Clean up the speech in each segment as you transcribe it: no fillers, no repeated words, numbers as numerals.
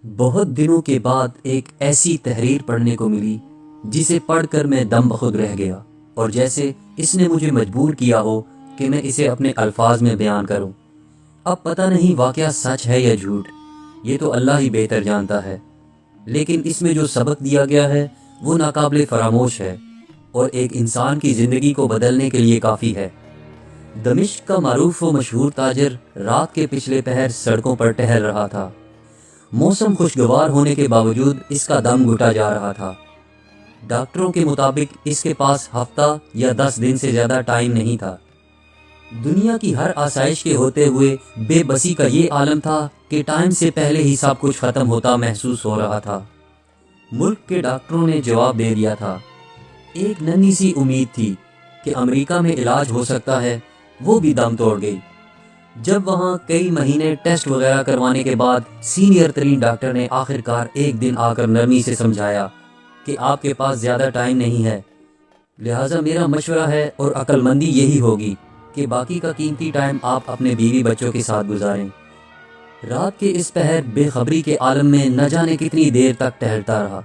بہت دنوں کے بعد ایک ایسی تحریر پڑھنے کو ملی جسے پڑھ کر میں دم بخود رہ گیا، اور جیسے اس نے مجھے مجبور کیا ہو کہ میں اسے اپنے الفاظ میں بیان کروں۔ اب پتہ نہیں واقعہ سچ ہے یا جھوٹ، یہ تو اللہ ہی بہتر جانتا ہے، لیکن اس میں جو سبق دیا گیا ہے وہ ناقابل فراموش ہے اور ایک انسان کی زندگی کو بدلنے کے لیے کافی ہے۔ دمشق کا معروف و مشہور تاجر رات کے پچھلے پہر سڑکوں پر ٹہل رہا تھا۔ موسم خوشگوار ہونے کے باوجود اس کا دم گھٹا جا رہا تھا۔ ڈاکٹروں کے مطابق اس کے پاس ہفتہ یا 10 دن سے زیادہ ٹائم نہیں تھا۔ دنیا کی ہر آسائش کے ہوتے ہوئے بے بسی کا یہ عالم تھا کہ ٹائم سے پہلے ہی سب کچھ ختم ہوتا محسوس ہو رہا تھا۔ ملک کے ڈاکٹروں نے جواب دے دیا تھا۔ ایک ننھی سی امید تھی کہ امریکہ میں علاج ہو سکتا ہے، وہ بھی دم توڑ گئی۔ جب وہاں کئی مہینے ٹیسٹ وغیرہ کروانے کے بعد سینئر ترین ڈاکٹر نے آخرکار ایک دن آ کر نرمی سے سمجھایا کہ آپ کے پاس زیادہ ٹائم نہیں ہے، لہٰذا میرا مشورہ ہے اور عقل مندی یہی ہوگی کہ باقی کا قیمتی ٹائم آپ اپنے بیوی بچوں کے ساتھ گزاریں۔ رات کے اس پہر بے خبری کے عالم میں نہ جانے کتنی دیر تک ٹہلتا رہا۔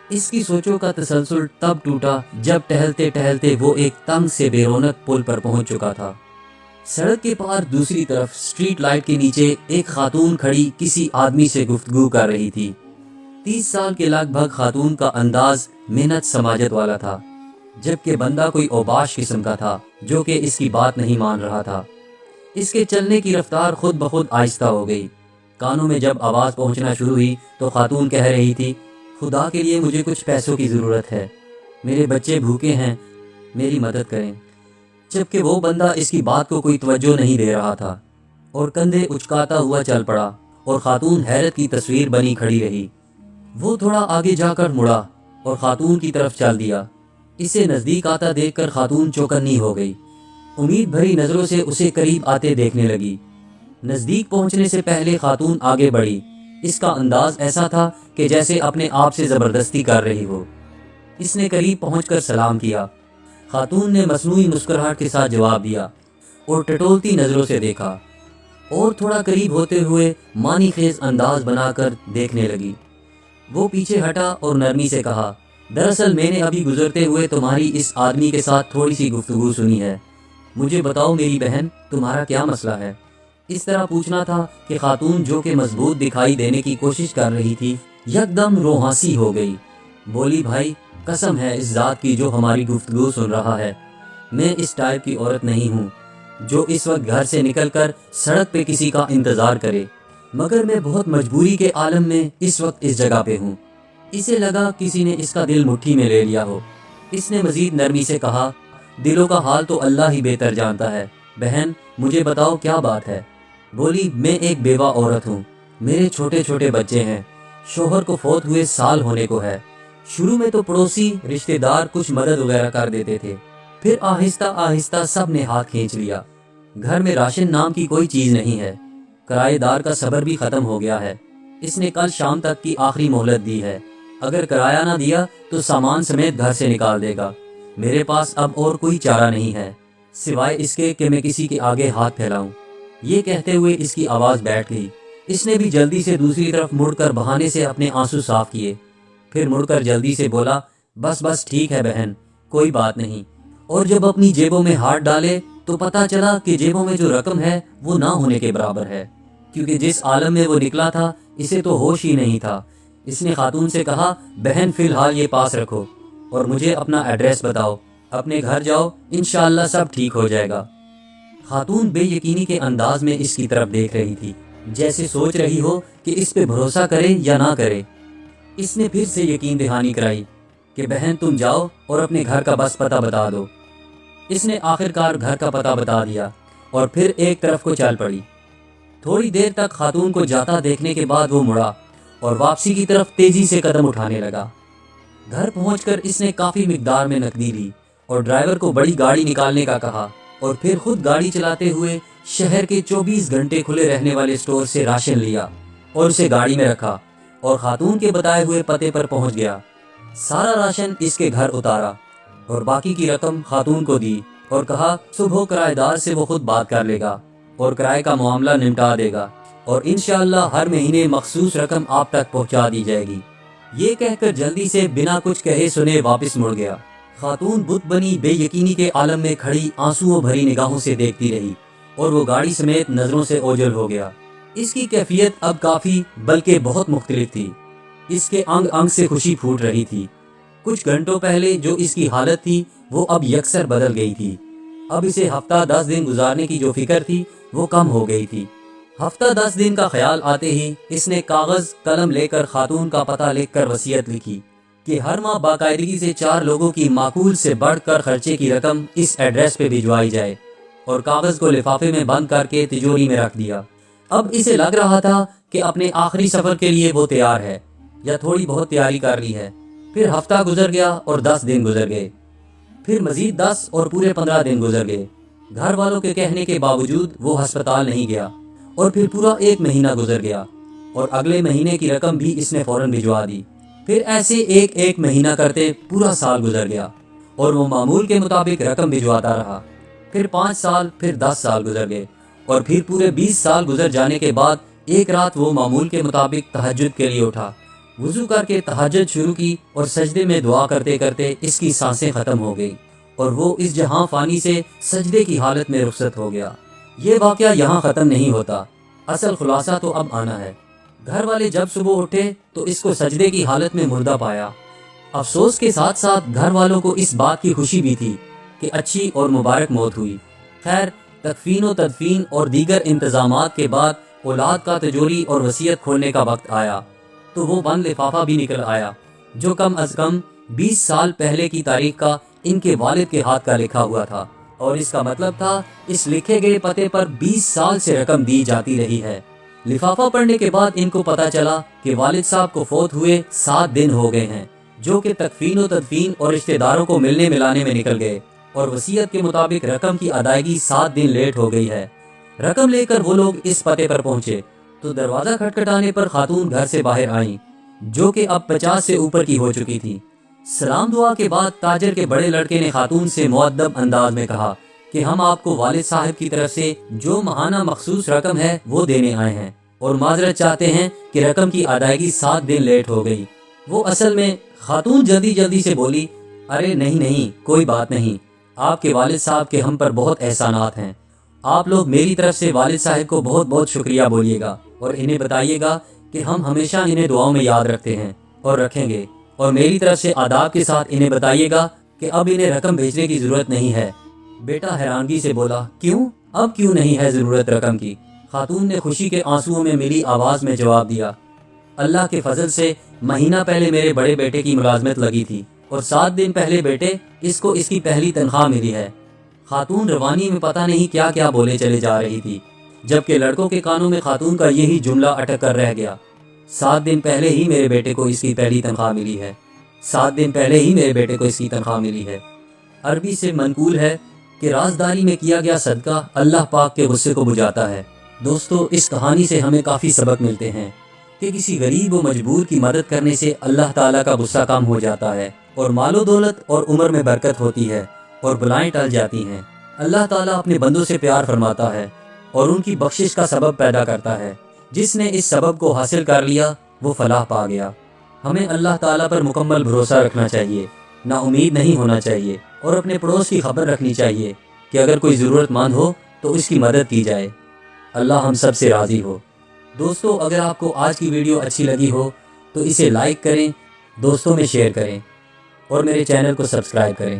اس کی سوچوں کا تسلسل تب ٹوٹا جب ٹہلتے ٹہلتے وہ ایک تنگ سے بے رونق پل پر پہنچ چکا تھا۔ سڑک کے پار دوسری طرف اسٹریٹ لائٹ کے نیچے ایک خاتون کھڑی کسی آدمی سے گفتگو کر رہی تھی۔ 30 سال کے لگ بھگ خاتون کا انداز محنت سماجت والا تھا، جبکہ بندہ کوئی اوباش قسم کا تھا جو کہ اس کی بات نہیں مان رہا تھا۔ اس کے چلنے کی رفتار خود بخود آہستہ ہو گئی۔ کانوں میں جب آواز پہنچنا شروع ہوئی تو خاتون کہہ رہی تھی، خدا کے لیے مجھے کچھ پیسوں کی ضرورت ہے، میرے بچے بھوکے ہیں، میری مدد کریں۔ جبکہ وہ بندہ اس کی بات کو کوئی توجہ نہیں دے رہا تھا اور کندھے اچکاتا ہوا چل پڑا، اور خاتون حیرت کی تصویر بنی کھڑی رہی۔ وہ تھوڑا آگے جا کر مڑا اور خاتون کی طرف چل دیا۔ اسے نزدیک آتا دیکھ کر خاتون چوکنی ہو گئی، امید بھری نظروں سے اسے قریب آتے دیکھنے لگی۔ نزدیک پہنچنے سے پہلے خاتون آگے بڑھی۔ اس کا انداز ایسا تھا کہ جیسے اپنے آپ سے زبردستی کر رہی ہو۔ اس نے قریب پہنچ کر سلام کیا۔ خاتون نے مصنوعی مسکراہٹ کے ساتھ جواب دیا اور ٹٹولتی نظروں سے دیکھا، اور تھوڑا قریب ہوتے ہوئے معنی خیز انداز بنا کر دیکھنے لگی۔ وہ پیچھے ہٹا اور نرمی سے کہا، دراصل میں نے ابھی گزرتے ہوئے تمہاری اس آدمی کے ساتھ تھوڑی سی گفتگو سنی ہے، مجھے بتاؤ میری بہن، تمہارا کیا مسئلہ ہے؟ اس طرح پوچھنا تھا کہ خاتون جو کہ مضبوط دکھائی دینے کی کوشش کر رہی تھی یکدم روحانسی ہو گئی۔ بولی، بھائی قسم ہے اس ذات کی جو ہماری گفتگو سن رہا ہے، میں اس ٹائپ کی عورت نہیں ہوں جو اس وقت گھر سے نکل کر سڑک پہ کسی کا انتظار کرے، مگر میں بہت مجبوری کے عالم میں اس وقت اس جگہ پہ ہوں۔ اسے لگا کسی نے اس کا دل مٹھی میں لے لیا ہو۔ اس نے مزید نرمی سے کہا، دلوں کا حال تو اللہ ہی بہتر جانتا ہے، بہن مجھے بتاؤ کیا بات ہے؟ بولی، میں ایک بیوہ عورت ہوں، میرے چھوٹے چھوٹے بچے ہیں، شوہر کو فوت ہوئے سال ہونے کو ہے۔ شروع میں تو پڑوسی رشتہ دار کچھ مدد وغیرہ کر دیتے تھے، پھر آہستہ آہستہ سب نے ہاتھ کھینچ لیا۔ گھر میں راشن نام کی کوئی چیز نہیں ہے، کرایہ دار کا صبر بھی ختم ہو گیا ہے۔ اس نے کل شام تک کی آخری مہلت دی ہے، اگر کرایہ نہ دیا تو سامان سمیت گھر سے نکال دے گا۔ میرے پاس اب اور کوئی چارہ نہیں ہے سوائے اس کے کہ میں کسی کے آگے ہاتھ پھیلاؤں۔ یہ کہتے ہوئے اس کی آواز بیٹھ گئی۔ اس نے بھی جلدی سے دوسری طرف مڑ کر بہانے سے اپنے آنسو صاف کیے، پھر مڑ کر جلدی سے بولا، بس بس ٹھیک ہے بہن، کوئی بات نہیں۔ اور جب اپنی جیبوں میں ہاتھ ڈالے تو پتہ چلا کہ جیبوں میں جو رقم ہے وہ نہ ہونے کے برابر ہے، کیونکہ جس عالم میں وہ نکلا تھا اسے تو ہوش ہی نہیں تھا۔ اس نے خاتون سے کہا، بہن فی الحال یہ پاس رکھو اور مجھے اپنا ایڈریس بتاؤ، اپنے گھر جاؤ، انشاءاللہ سب ٹھیک ہو جائے گا۔ خاتون بے یقینی کے انداز میں اس کی طرف دیکھ رہی تھی، جیسے سوچ رہی ہو کہ اس پہ بھروسہ کرے یا نہ کرے۔ اس نے پھر سے یقین دہانی کرائی کہ بہن تم جاؤ اور اپنے گھر کا بس پتہ بتا دو۔ اس نے آخرکار گھر کا پتہ بتا دیا اور پھر ایک طرف کو چل پڑی۔ تھوڑی دیر تک خاتون کو جاتا دیکھنے کے بعد وہ مڑا اور واپسی کی طرف تیزی سے قدم اٹھانے لگا۔ گھر پہنچ کر اس نے کافی مقدار میں نقدی لی اور ڈرائیور کو بڑی گاڑی نکالنے کا کہا، اور پھر خود گاڑی چلاتے ہوئے شہر کے 24 گھنٹے کھلے رہنے والے سٹور سے راشن لیا اور اسے گاڑی میں رکھا اور خاتون کے بتائے ہوئے پتے پر پہنچ گیا۔ سارا راشن اس کے گھر اتارا اور باقی کی رقم خاتون کو دی اور کہا، صبح کرایہ دار سے وہ خود بات کر لے گا اور کرائے کا معاملہ نمٹا دے گا، اور انشاءاللہ ہر مہینے مخصوص رقم آپ تک پہنچا دی جائے گی۔ یہ کہہ کر جلدی سے بنا کچھ کہے سنے واپس مڑ گیا۔ خاتون بت بنی بے یقینی کے عالم میں کھڑی آنسوؤں بھری نگاہوں سے دیکھتی رہی اور وہ گاڑی سمیت نظروں سے اوجھل ہو گیا۔ اس کی کیفیت اب کافی بلکہ بہت مختلف تھی۔ اس کے انگ انگ سے خوشی پھوٹ رہی تھی۔ کچھ گھنٹوں پہلے جو اس کی حالت تھی وہ اب یکسر بدل گئی تھی۔ اب اسے ہفتہ 10 دن گزارنے کی جو فکر تھی وہ کم ہو گئی تھی۔ ہفتہ 10 دن کا خیال آتے ہی اس نے کاغذ قلم لے کر خاتون کا پتہ لکھ کر وصیت لکھی کہ ہر ماہ باقاعدگی سے 4 لوگوں کی معقول سے بڑھ کر خرچے کی رقم اس ایڈریس پہ بھجوائی جائے، اور کاغذ کو لفافے میں بند کر کے تجوری میں رکھ دیا۔ اب اسے لگ رہا تھا کہ اپنے آخری سفر کے لیے وہ تیار ہے یا تھوڑی بہت تیاری کر لی ہے۔ پھر ہفتہ گزر گیا اور 10 دن گزر گئے، پھر مزید 10 اور پورے 15 دن گزر گئے۔ گھر والوں کے کہنے کے باوجود وہ ہسپتال نہیں گیا، اور پھر پورا 1 مہینہ گزر گیا اور اگلے مہینے کی رقم بھی اس نے فوراً بھجوا دی۔ پھر ایسے ایک مہینہ کرتے پورا سال گزر گیا اور وہ معمول کے مطابق رقم بھجواتا رہا۔ پھر 5 سال، پھر 10 سال گزر گئے، اور پھر پورے 20 سال گزر جانے کے بعد ایک رات وہ معمول کے مطابق تہجد کے لیے اٹھا، وضو کر کے تہجد شروع کی، اور سجدے میں دعا کرتے کرتے اس کی سانسیں ختم ہو گئی اور وہ اس جہاں فانی سے سجدے کی حالت میں رخصت ہو گیا۔ یہ واقعہ یہاں ختم نہیں ہوتا، اصل خلاصہ تو اب آنا ہے۔ گھر والے جب صبح اٹھے تو اس کو سجدے کی حالت میں مردہ پایا۔ افسوس کے ساتھ ساتھ گھر والوں کو اس بات کی خوشی بھی تھی کہ اچھی اور مبارک موت ہوئی۔ خیر، تکفین و تدفین اور دیگر انتظامات کے بعد اولاد کا تجوری اور وصیت کھولنے کا وقت آیا تو وہ بند لفافہ بھی نکل آیا جو کم از کم 20 سال پہلے کی تاریخ کا ان کے والد کے ہاتھ کا لکھا ہوا تھا، اور اس کا مطلب تھا اس لکھے گئے پتے پر 20 سال سے رقم دی جاتی رہی ہے۔ لفافہ پڑھنے کے بعد ان کو پتا چلا کہ والد صاحب کو فوت ہوئے 7 دن ہو گئے ہیں، جو کہ تکفین و تدفین اور رشتہ داروں کو ملنے ملانے میں نکل گئے، اور وصیت کے مطابق رقم کی ادائیگی 7 دن لیٹ ہو گئی ہے۔ رقم لے کر وہ لوگ اس پتے پر پہنچے تو دروازہ کھٹکھٹانے پر خاتون گھر سے باہر آئیں، جو کہ اب 50 سے اوپر کی ہو چکی تھی۔ سلام دعا کے بعد تاجر کے بڑے لڑکے نے خاتون سے مؤدب انداز میں کہا کہ ہم آپ کو والد صاحب کی طرف سے جو ماہانہ مخصوص رقم ہے وہ دینے آئے ہیں، اور معذرت چاہتے ہیں کہ رقم کی ادائیگی 7 دن لیٹ ہو گئی۔ وہ اصل میں خاتون جلدی سے بولی، ارے نہیں، کوئی بات نہیں، آپ کے والد صاحب کے ہم پر بہت احسانات ہیں، آپ لوگ میری طرف سے والد صاحب کو بہت بہت شکریہ بولیے گا، اور انہیں بتائیے گا کہ ہم ہمیشہ انہیں دعاؤں میں یاد رکھتے ہیں اور رکھیں گے، اور میری طرف سے آداب کے ساتھ انہیں بتائیے گا کہ اب انہیں رقم بھیجنے کی ضرورت نہیں ہے۔ بیٹا حیرانگی سے بولا، کیوں؟ اب کیوں نہیں ہے ضرورت رقم کی؟ خاتون نے خوشی کے آنسوؤں میں ملی آواز میں جواب دیا، اللہ کے فضل سے مہینہ پہلے میرے بڑے بیٹے کی ملازمت لگی تھی، اور 7 دن پہلے بیٹے اس کو اس کی پہلی تنخواہ ملی ہے۔ خاتون روانی میں پتہ نہیں کیا کیا بولے چلے جا رہی تھی، جبکہ لڑکوں کے کانوں میں خاتون کا یہی جملہ اٹک کر رہ گیا، 7 دن پہلے ہی میرے بیٹے کو اس کی پہلی تنخواہ ملی ہے، 7 دن پہلے ہی میرے بیٹے کو اس کی تنخواہ ملی ہے۔ عربی سے منقول ہے کہ رازداری میں کیا گیا صدقہ اللہ پاک کے غصے کو بجھاتا ہے۔ دوستو، اس کہانی سے ہمیں کافی سبق ملتے ہیں کہ کسی غریب و مجبور کی مدد کرنے سے اللہ تعالیٰ کا غصہ کم ہو جاتا ہے، اور مال و دولت اور عمر میں برکت ہوتی ہے، اور بلائیں ٹل جاتی ہیں۔ اللہ تعالیٰ اپنے بندوں سے پیار فرماتا ہے اور ان کی بخشش کا سبب پیدا کرتا ہے۔ جس نے اس سبب کو حاصل کر لیا وہ فلاح پا گیا۔ ہمیں اللہ تعالیٰ پر مکمل بھروسہ رکھنا چاہیے، نا امید نہیں ہونا چاہیے، اور اپنے پڑوس کی خبر رکھنی چاہیے کہ اگر کوئی ضرورت مند ہو تو اس کی مدد کی جائے۔ اللہ ہم سب سے راضی ہو۔ دوستو، اگر آپ کو آج کی ویڈیو اچھی لگی ہو تو اسے لائک کریں، دوستوں میں شیئر کریں، اور میرے چینل کو سبسکرائب کریں۔